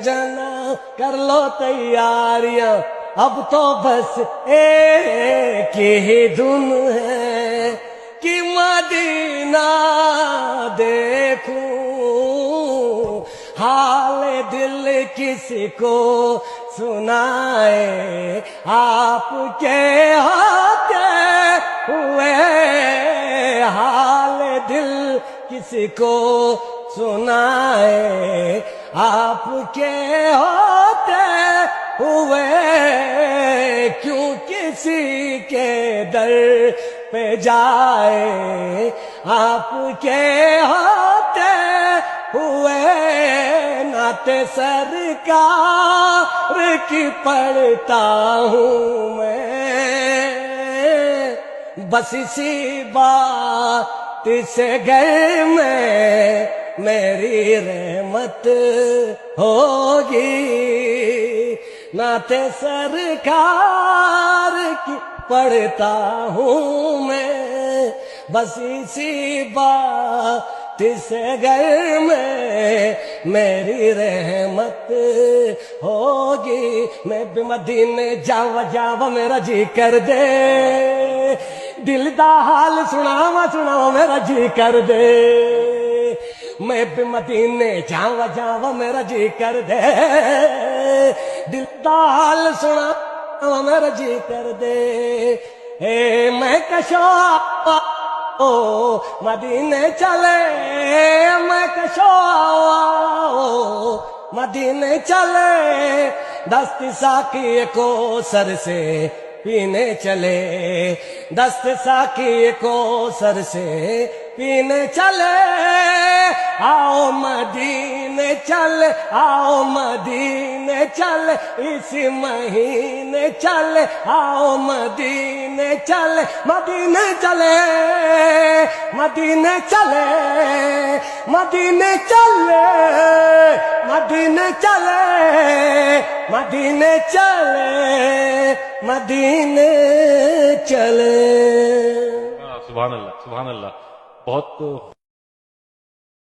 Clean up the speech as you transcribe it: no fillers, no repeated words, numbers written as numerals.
جانا کر لو تیاریاں، اب تو بس ایک ہی دن ہے کہ مدینہ دیکھوں۔ حال دل کسی کو سنائے، آپ کے ہوتے ہوئے حال دل کسی کو سنائے، آپ کے ہوتے ہوئے کیوں کسی کے در پہ جائے، آپ کے ہوتے ہوئے نعت سرکار کی پڑھتا ہوں میں، بس اسی بات سے گھر میں میری رحمت ہوگی، نعت سرکار کی پڑھتا ہوں میں، بس اسی بات سے گھر میں میری رحمت ہوگی۔ میں بھی مدینے جاوا میرا جی کر دے، دل دا حال سناوا میرا جی کر دے، میں بھی مدینے جاوا میرا جی کر دے، دل دا حال سناوا میرا جی کر دے، اے میں کشو مدینے چلے، میں کشو مدینے چلے، دست ساقی کو سر سے پینے چلے، دست ساقی کو سر سے پینے چلے، آؤ مدینے چل، آؤ مدینے چل، اس مہینے چل، آؤ مدینے چل، مدینے چلے، مدینے چلے، مدینے چلے، مدینے چلے، مدینے چلے، مدینے چلے۔ سبحان اللہ، سبحان اللہ، بہت